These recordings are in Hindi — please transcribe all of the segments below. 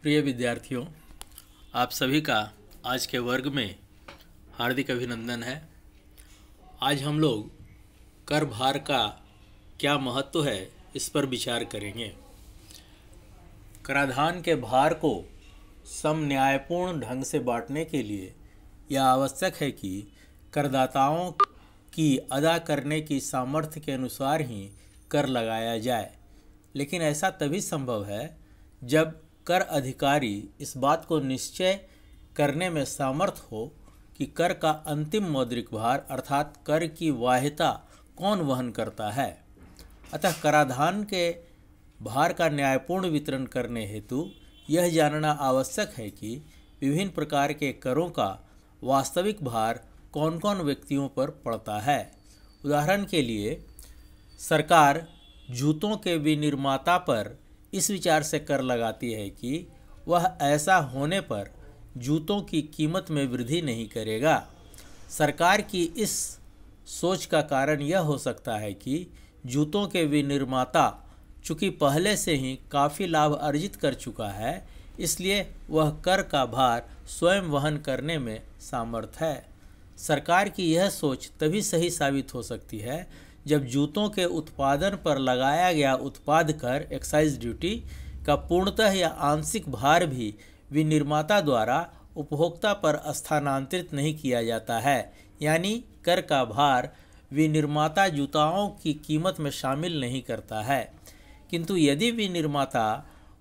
प्रिय विद्यार्थियों, आप सभी का आज के वर्ग में हार्दिक अभिनंदन है। आज हम लोग कर भार का क्या महत्व है इस पर विचार करेंगे। कराधान के भार को समन्यायपूर्ण ढंग से बांटने के लिए यह आवश्यक है कि करदाताओं की अदा करने की सामर्थ्य के अनुसार ही कर लगाया जाए, लेकिन ऐसा तभी संभव है जब कर अधिकारी इस बात को निश्चय करने में समर्थ हो कि कर का अंतिम मौद्रिक भार अर्थात कर की वाह्यता कौन वहन करता है। अतः कराधान के भार का न्यायपूर्ण वितरण करने हेतु यह जानना आवश्यक है कि विभिन्न प्रकार के करों का वास्तविक भार कौन कौन व्यक्तियों पर पड़ता है। उदाहरण के लिए सरकार जूतों के विनिर्माता पर इस विचार से कर लगाती है कि वह ऐसा होने पर जूतों की कीमत में वृद्धि नहीं करेगा। सरकार की इस सोच का कारण यह हो सकता है कि जूतों के विनिर्माता चूँकि पहले से ही काफ़ी लाभ अर्जित कर चुका है, इसलिए वह कर का भार स्वयं वहन करने में सामर्थ है। सरकार की यह सोच तभी सही साबित हो सकती है जब जूतों के उत्पादन पर लगाया गया उत्पाद कर एक्साइज ड्यूटी का पूर्णतः या आंशिक भार भी विनिर्माता द्वारा उपभोक्ता पर स्थानांतरित नहीं किया जाता है, यानी कर का भार विनिर्माता जूताओं की कीमत में शामिल नहीं करता है। किंतु यदि विनिर्माता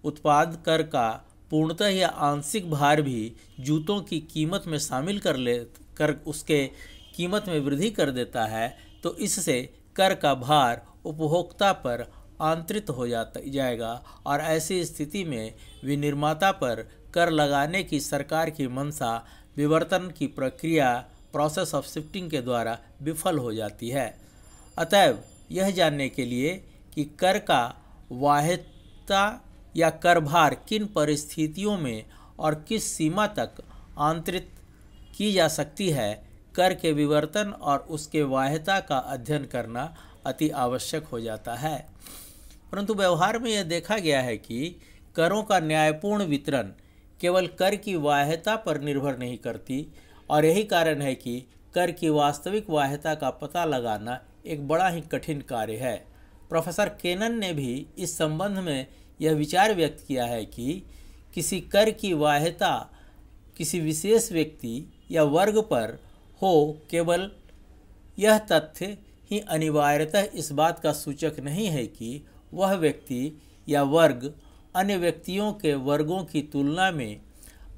उत्पाद कर का पूर्णतः या आंशिक भार भी जूतों की कीमत में शामिल कर उसके कीमत में वृद्धि कर देता है, तो इससे कर का भार उपभोक्ता पर आंतरित हो जाएगा और ऐसी स्थिति में विनिर्माता पर कर लगाने की सरकार की मंशा विवर्तन की प्रक्रिया प्रोसेस ऑफ शिफ्टिंग के द्वारा विफल हो जाती है। अतएव यह जानने के लिए कि कर का वाह्यता या कर भार किन परिस्थितियों में और किस सीमा तक आंतरित की जा सकती है, कर के विवर्तन और उसके वाह्यता का अध्ययन करना अति आवश्यक हो जाता है। परंतु व्यवहार में यह देखा गया है कि करों का न्यायपूर्ण वितरण केवल कर की वाह्यता पर निर्भर नहीं करती और यही कारण है कि कर की वास्तविक वाह्यता का पता लगाना एक बड़ा ही कठिन कार्य है। प्रोफेसर केनन ने भी इस संबंध में यह विचार व्यक्त किया है कि किसी कर की वाह्यता किसी विशेष व्यक्ति या वर्ग पर हो, केवल यह तथ्य ही अनिवार्यतः इस बात का सूचक नहीं है कि वह व्यक्ति या वर्ग अन्य व्यक्तियों के वर्गों की तुलना में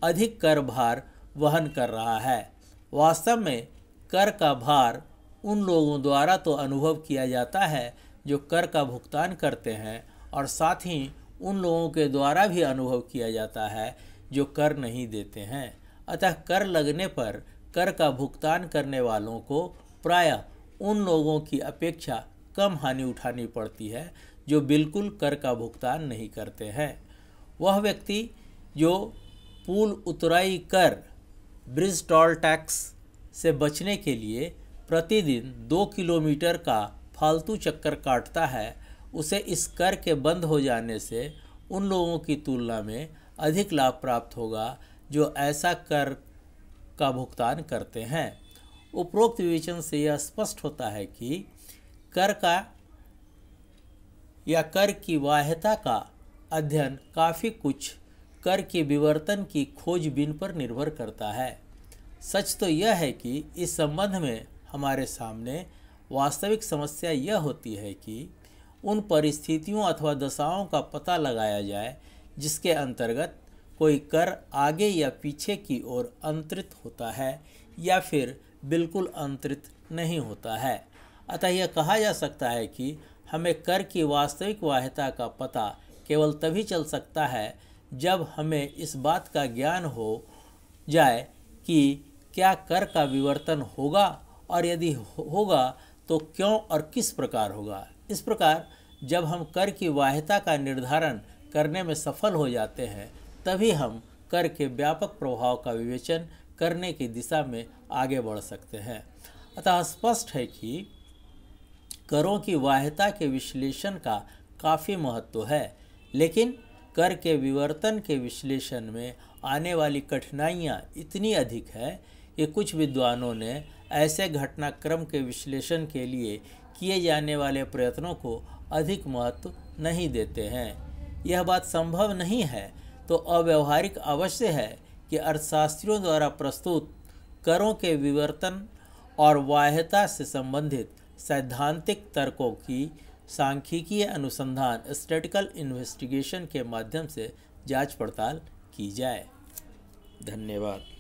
अधिक कर भार वहन कर रहा है। वास्तव में कर का भार उन लोगों द्वारा तो अनुभव किया जाता है जो कर का भुगतान करते हैं और साथ ही उन लोगों के द्वारा भी अनुभव किया जाता है जो कर नहीं देते हैं। अतः कर लगने पर कर का भुगतान करने वालों को प्रायः उन लोगों की अपेक्षा कम हानि उठानी पड़ती है जो बिल्कुल कर का भुगतान नहीं करते हैं। वह व्यक्ति जो पुल उतराई कर ब्रिज टोल टैक्स से बचने के लिए प्रतिदिन 2 किलोमीटर का फालतू चक्कर काटता है, उसे इस कर के बंद हो जाने से उन लोगों की तुलना में अधिक लाभ प्राप्त होगा जो ऐसा कर का भुगतान करते हैं। उपरोक्त विवेचन से यह स्पष्ट होता है कि कर का या कर की वाह्यता का अध्ययन काफ़ी कुछ कर के विवर्तन की खोजबीन पर निर्भर करता है। सच तो यह है कि इस संबंध में हमारे सामने वास्तविक समस्या यह होती है कि उन परिस्थितियों अथवा दशाओं का पता लगाया जाए जिसके अंतर्गत कोई कर आगे या पीछे की ओर अंतरित होता है या फिर बिल्कुल अंतरित नहीं होता है। अतः यह कहा जा सकता है कि हमें कर की वास्तविक वाह्यता का पता केवल तभी चल सकता है जब हमें इस बात का ज्ञान हो जाए कि क्या कर का विवर्तन होगा और यदि होगा तो क्यों और किस प्रकार होगा। इस प्रकार जब हम कर की वाह्यता का निर्धारण करने में सफल हो जाते हैं, तभी हम कर के व्यापक प्रभाव का विवेचन करने की दिशा में आगे बढ़ सकते हैं। अतः स्पष्ट है कि करों की वाह्यता के विश्लेषण का काफ़ी महत्व है, लेकिन कर के विवर्तन के विश्लेषण में आने वाली कठिनाइयाँ इतनी अधिक है कि कुछ विद्वानों ने ऐसे घटनाक्रम के विश्लेषण के लिए किए जाने वाले प्रयत्नों को अधिक महत्व नहीं देते हैं। यह बात संभव नहीं है तो अव्यवहारिक अवश्य है कि अर्थशास्त्रियों द्वारा प्रस्तुत करों के विवर्तन और बाह्यता से संबंधित सैद्धांतिक तर्कों की सांख्यिकीय अनुसंधान स्टैटिस्टिकल इन्वेस्टिगेशन के माध्यम से जांच पड़ताल की जाए। धन्यवाद।